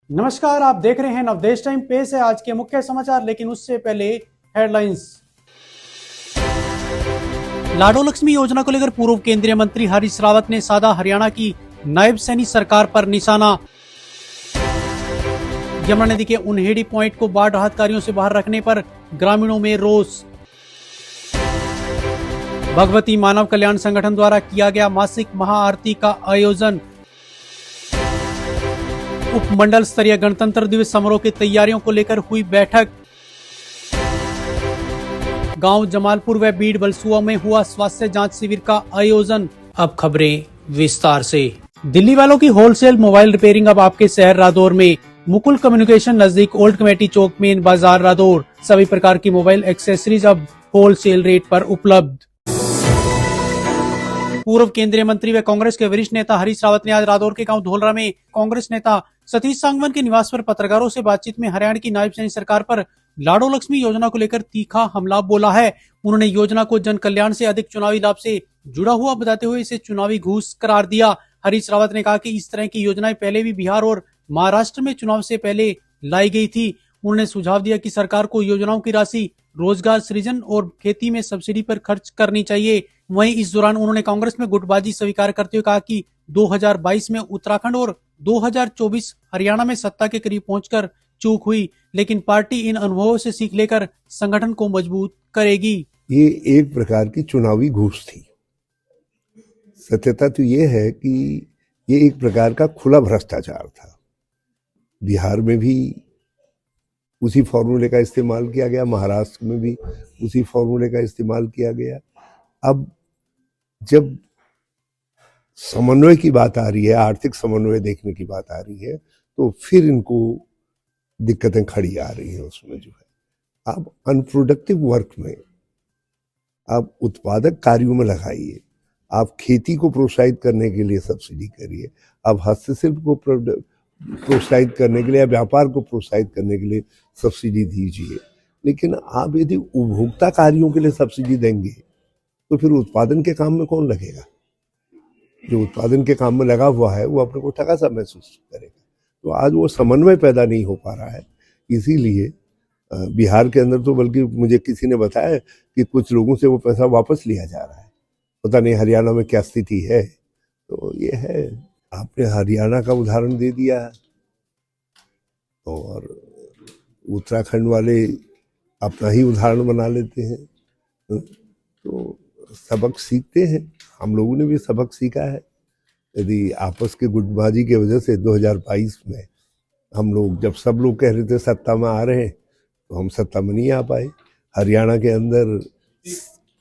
नमस्कार, आप देख रहे हैं नवदेश टाइम। पेश है आज के मुख्य समाचार, लेकिन उससे पहले हेडलाइंस। लाडो लक्ष्मी योजना को लेकर पूर्व केंद्रीय मंत्री हरीश रावत ने साधा हरियाणा की नायब सैनी सरकार पर निशाना। यमुना नदी के उनहेड़ी पॉइंट को बाढ़ राहत कार्यों से बाहर रखने पर ग्रामीणों में रोष। भगवती मानव कल्याण संगठन द्वारा किया गया मासिक महाआरती का आयोजन। उपमंडल स्तरीय गणतंत्र दिवस समारोह की तैयारियों को लेकर हुई बैठक। गांव जमालपुर व बीड़ बलसुआ में हुआ स्वास्थ्य जांच शिविर का आयोजन। अब खबरें विस्तार से। दिल्ली वालों की होलसेल मोबाइल रिपेयरिंग अब आपके शहर रादौर में। मुकुल कम्युनिकेशन नजदीक ओल्ड कमेटी चौक मेन बाजार रादौर। सभी प्रकार की मोबाइल एक्सेसरीज अब होलसेल रेट पर उपलब्ध। पूर्व केंद्रीय मंत्री व कांग्रेस के वरिष्ठ नेता हरीश रावत ने आज रादौर के गांव धोलरा में कांग्रेस नेता सतीश सांगवान के निवास पर पत्रकारों से बातचीत में हरियाणा की नायब सैनी सरकार पर लाडो लक्ष्मी योजना को लेकर तीखा हमला बोला है। उन्होंने योजना को जन कल्याण से अधिक चुनावी लाभ से जुड़ा हुआ बताते हुए इसे चुनावी घूस करार दिया। हरीश रावत ने कहा कि इस तरह की योजनाएं पहले भी बिहार और महाराष्ट्र में चुनाव से पहले लाई गई थी। उन्होंने सुझाव दिया कि सरकार को योजनाओं की राशि रोजगार सृजन और खेती में सब्सिडी पर खर्च करनी चाहिए। वहीं इस दौरान उन्होंने कांग्रेस में गुटबाजी स्वीकार करते हुए कहा कि 2022 में उत्तराखंड और 2024 हरियाणा में सत्ता के करीब पहुंचकर चूक हुई, लेकिन पार्टी इन अनुभवों से सीख लेकर संगठन को मजबूत करेगी। ये एक प्रकार की चुनावी घूस थी। सत्यता तो ये है कि ये एक प्रकार का खुला भ्रष्टाचार था। बिहार में भी उसी फॉर्मूले का इस्तेमाल किया गया, महाराष्ट्र में भी उसी फॉर्मूले का इस्तेमाल किया गया। अब जब समन्वय की बात आ रही है, आर्थिक समन्वय देखने की बात आ रही है, तो फिर इनको दिक्कतें खड़ी आ रही हैं। उसमें जो है आप अनप्रोडक्टिव वर्क में, आप उत्पादक कार्यों में लगाइए, आप खेती को प्रोत्साहित करने के लिए सब्सिडी करिए, आप हस्तशिल्प को प्रोत्साहित करने के लिए, व्यापार को प्रोत्साहित करने के लिए सब्सिडी दीजिए। लेकिन आप यदि उपभोक्ता कार्यों के लिए सब्सिडी देंगे तो फिर उत्पादन के काम में कौन लगेगा? जो उत्पादन के काम में लगा हुआ है वो अपने को ठगा सा महसूस करेगा। तो आज वो समन्वय पैदा नहीं हो पा रहा है। इसीलिए बिहार के अंदर तो बल्कि मुझे किसी ने बताया कि कुछ लोगों से वो पैसा वापस लिया जा रहा है। पता नहीं हरियाणा में क्या स्थिति है। तो ये है, आपने हरियाणा का उदाहरण दे दिया और उत्तराखंड वाले अपना ही उदाहरण बना लेते हैं। तो सबक सीखते हैं, हम लोगों ने भी सबक सीखा है। यदि आपस के गुटबाजी की वजह से 2022 में हम लोग, जब सब लोग कह रहे थे सत्ता में आ रहे हैं, तो हम सत्ता में नहीं आ पाए। हरियाणा के अंदर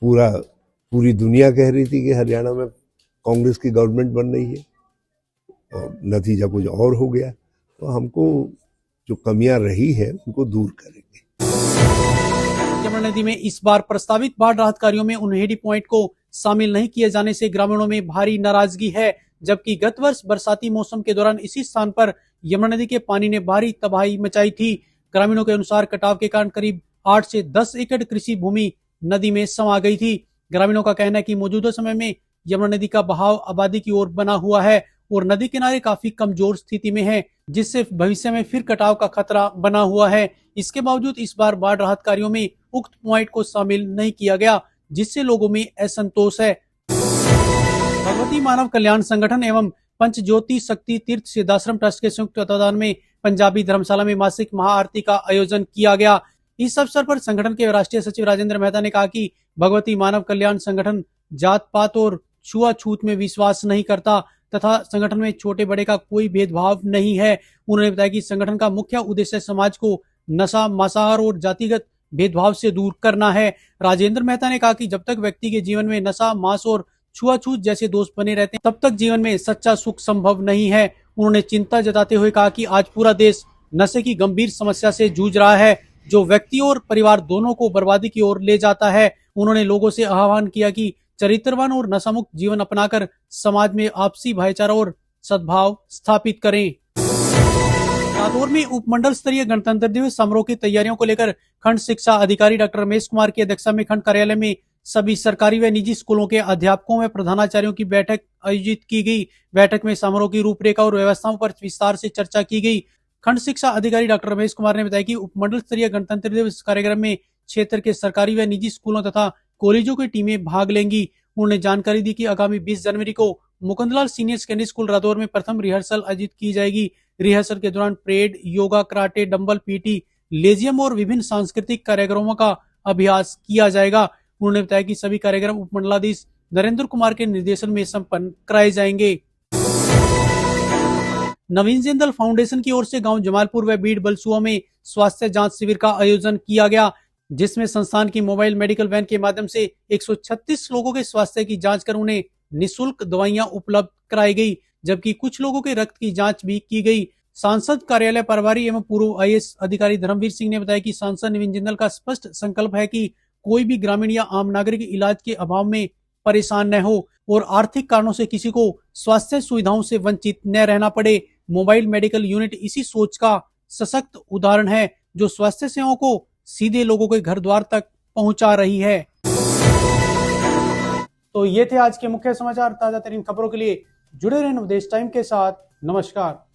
पूरी दुनिया कह रही थी कि हरियाणा में कांग्रेस की गवर्नमेंट बन रही है और नतीजा कुछ और हो गया। तो हमको जो कमियां रही है उनको दूर करेंगे। यमुना नदी में इस बार प्रस्तावित बाढ़ राहत कार्यों में उनहेड़ी पॉइंट को शामिल नहीं किए जाने से ग्रामीणों में भारी नाराजगी है, जबकि गत वर्ष बरसाती मौसम के दौरान इसी स्थान पर यमुना नदी के पानी ने भारी तबाही मचाई थी। ग्रामीणों के अनुसार कटाव के कारण करीब 8 से 10 एकड़ कृषि भूमि नदी में समा गई थी। ग्रामीणों का कहना है कि मौजूदा समय में यमुना नदी का बहाव आबादी की ओर बना हुआ है और नदी किनारे काफी कमजोर स्थिति में है, जिससे भविष्य में फिर कटाव का खतरा बना हुआ है। इसके बावजूद इस बार बाढ़ राहत कार्यों में उक्त पॉइंट को शामिल नहीं किया गया, जिससे लोगों में असंतोष है। भगवती मानव कल्याण संगठन एवं पंच ज्योति शक्ति तीर्थ सिद्धाश्रम ट्रस्ट के संयुक्त तत्वाधान में पंजाबी धर्मशाला में मासिक महाआरती का आयोजन किया गया। इस अवसर पर संगठन के राष्ट्रीय सचिव राजेंद्र मेहता ने कहा कि भगवती मानव कल्याण संगठन जात पात और छुआछूत में विश्वास नहीं करता तथा संगठन में छोटे बड़े का कोई भेदभाव नहीं है। उन्होंने बताया कि संगठन का मुख्य उद्देश्य समाज को नशा, मांसाहार और जातिगत भेदभाव से दूर करना है। राजेंद्र मेहता ने कहा कि जब तक व्यक्ति के जीवन में नशा, मांस और छुआछूत जैसे दोष बने रहते हैं, तब तक जीवन में सच्चा सुख संभव नहीं है। उन्होंने चिंता जताते हुए कहा कि आज पूरा देश नशे की गंभीर समस्या से जूझ रहा है, जो व्यक्ति और परिवार दोनों को बर्बादी की ओर ले जाता है। उन्होंने लोगों से आह्वान किया कि चरित्रवान और नशामुक्त जीवन अपनाकर समाज में आपसी भाईचारा और सद्भाव स्थापित करें। रादौर में उपमंडल स्तरीय गणतंत्र दिवस समारोह की तैयारियों को लेकर खंड शिक्षा अधिकारी डॉक्टर रमेश कुमार की अध्यक्षता में खंड कार्यालय में सभी सरकारी व निजी स्कूलों के अध्यापकों व प्रधानाचार्यों की बैठक आयोजित की गई। बैठक में समारोह की रूपरेखा और व्यवस्थाओं पर विस्तार से चर्चा की गई। खंड शिक्षा अधिकारी डॉक्टर रमेश कुमार ने बताया कि उपमंडल स्तरीय गणतंत्र दिवस कार्यक्रम में क्षेत्र के सरकारी व निजी स्कूलों तथा कॉलेजों की टीमें भाग लेंगी। उन्होंने जानकारी दी कि आगामी 20 जनवरी को Mukundlal senior secondary school Radaur में प्रथम रिहर्सल आयोजित की जाएगी। रिहर्सल के दौरान parade, yoga, karate, dumbbell PT, lezim और विभिन्न सांस्कृतिक कार्यक्रमों का अभ्यास किया जाएगा। उन्होंने बताया कि सभी कार्यक्रम उपमंडलाधीश नरेंद्र कुमार के निर्देशन में संपन्न कराए जाएंगे। नवीन जिंदल फाउंडेशन की ओर से गांव जमालपुर व बीड़ बलसुआ में स्वास्थ्य जांच शिविर का आयोजन किया गया, जिसमें संस्थान की मोबाइल मेडिकल वैन के माध्यम से 136 लोगों के स्वास्थ्य की जांच कर उन्हें निःशुल्क दवाइयां उपलब्ध कराई गई, जबकि कुछ लोगों के रक्त की जांच भी की गई। सांसद कार्यालय प्रभारी एवं पूर्व IAS अधिकारी धर्मवीर सिंह ने बताया कि सांसद नवीन जिंदल का स्पष्ट संकल्प है कि कोई भी ग्रामीण या आम नागरिक इलाज के अभाव में परेशान न हो और आर्थिक कारणों से किसी को स्वास्थ्य सुविधाओं से वंचित न रहना पड़े। मोबाइल मेडिकल यूनिट इसी सोच का सशक्त उदाहरण है, जो स्वास्थ्य सेवाओं को सीधे लोगों के घर द्वार तक पहुंचा रही है। तो ये थे आज के मुख्य समाचार। ताजा तरीन खबरों के लिए जुड़े रहें नवदेश टाइम के साथ। नमस्कार।